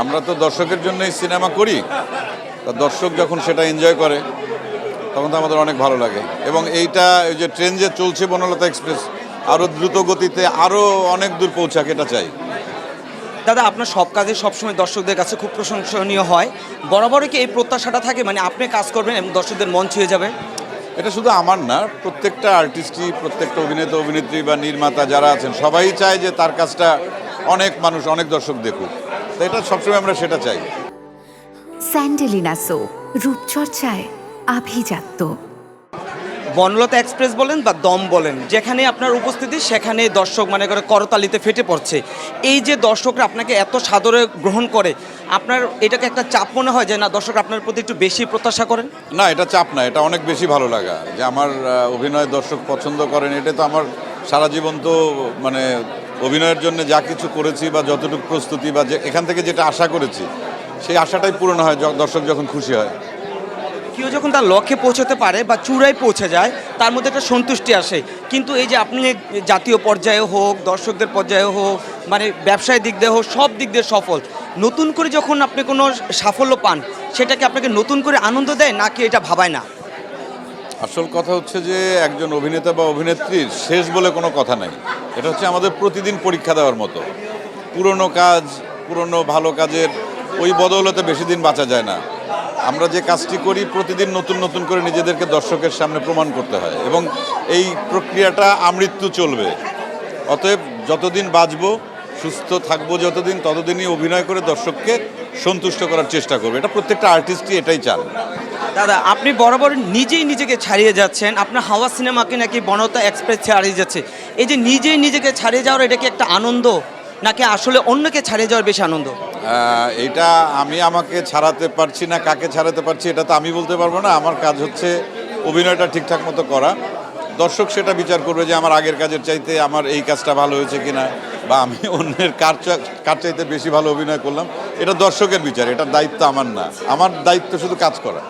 আমরা তো দর্শকের জন্যই সিনেমা করি, তা দর্শক যখন সেটা এনজয় করে তখন তো আমাদের অনেক ভালো লাগে। এবং এইটা ওই যে ট্রেন যে চলছে বনলতা এক্সপ্রেস আরও দ্রুত গতিতে আরও অনেক দূর পৌঁছাক, এটা চাই। দাদা, আপনার সব কাজে সবসময় দর্শকদের কাছে খুব প্রশংসনীয় হয়। বরাবরই কি এই প্রত্যাশাটা থাকে, মানে আপনি কাজ করবেন এবং দর্শকদের মন ছুঁয়ে যাবে? এটা শুধু আমার না, প্রত্যেকটা আর্টিস্টই, প্রত্যেকটা অভিনেতা অভিনেত্রী বা নির্মাতা যারা আছেন সবাই চায় যে তার কাজটা অনেক মানুষ, অনেক দর্শক দেখুক। তো এটা সবসময় আমরা সেটা চাই। স্যান্ডেলিনা সো, রূপচর্চায় আভিজাত্য। বনলতা এক্সপ্রেস বলেন বা দম বলেন, যেখানে আপনার উপস্থিতি সেখানে দর্শক মানে করে করতালিতে ফেটে পড়ছে। এই যে দর্শকরা আপনাকে এত সাদরে গ্রহণ করে, আপনার এটাকে একটা চাপ মনে হয় যে না, দর্শক আপনার প্রতি একটু বেশি প্রত্যাশা করেন? না, এটা চাপ না, এটা অনেক বেশি ভালো লাগা যে আমার অভিনয় দর্শক পছন্দ করেন। এটা তো আমার সারা জীবন তো মানে অভিনয়ের জন্য যা কিছু করেছি বা যতটুকু প্রস্তুতি বা যে এখান থেকে যেটা আশা করেছি সেই আশাটাই পূরণ হয় দর্শক যখন খুশি হয়। কেউ যখন তার লক্ষ্যে পৌঁছাতে পারে বা চূড়ায় পৌঁছে যায়, তার মধ্যে একটা সন্তুষ্টি আসে। কিন্তু এই যে আপনি জাতীয় পর্যায়ে হোক, দর্শকদের পর্যায়ে হোক, মানে ব্যবসায়িক দিক দিয়ে হোক, সব দিক দিয়ে সফল, নতুন করে যখন আপনি কোনো সাফল্য পান, সেটাকে আপনাকে নতুন করে আনন্দ দেয় নাকি এটা ভাবায় না? আসল কথা হচ্ছে যে একজন অভিনেতা বা অভিনেত্রীর শেষ বলে কোনো কথা নাই। এটা হচ্ছে আমাদের প্রতিদিন পরীক্ষা দেওয়ার মতো। পুরনো কাজ, পুরনো ভালো কাজের ওই বদৌলতে বেশি দিন বাঁচা যায় না। আমরা যে কাজটি করি প্রতিদিন নতুন নতুন করে নিজেদেরকে দর্শকের সামনে প্রমাণ করতে হয় এবং এই প্রক্রিয়াটা আমৃত্যু চলবে। অতএব যতদিন বাঁচবো, সুস্থ থাকবো যতদিন, ততদিনই অভিনয় করে দর্শককে সন্তুষ্ট করার চেষ্টা করবো। এটা প্রত্যেকটা আর্টিস্টই এটাই চান। দাদা, আপনি বরাবর নিজেই নিজেকে ছাড়িয়ে যাচ্ছেন। আপনার হাওয়া সিনেমাকে নাকি বনলতা এক্সপ্রেস ছাড়িয়ে যাচ্ছে। এই যে নিজেই নিজেকে ছাড়িয়ে যাওয়ার, এটা কি একটা আনন্দ নাকি আসলে অন্যকে ছাড়িয়ে যাওয়ার বেশি আনন্দ? এটা আমি আমাকে ছাড়াতে পারছি না, কাকে ছাড়াতে পারছি এটা তো আমি বলতে পারবো না। আমার কাজ হচ্ছে অভিনয়টা ঠিকঠাক মতো করা। দর্শক সেটা বিচার করবে যে আমার আগের কাজের চাইতে আমার এই কাজটা ভালো হয়েছে কিনা, বা আমি অন্যের কার চাইতে বেশি ভালো অভিনয় করলাম। এটা দর্শকের বিচার, এটার দায়িত্ব আমার না। আমার দায়িত্ব শুধু কাজ করা।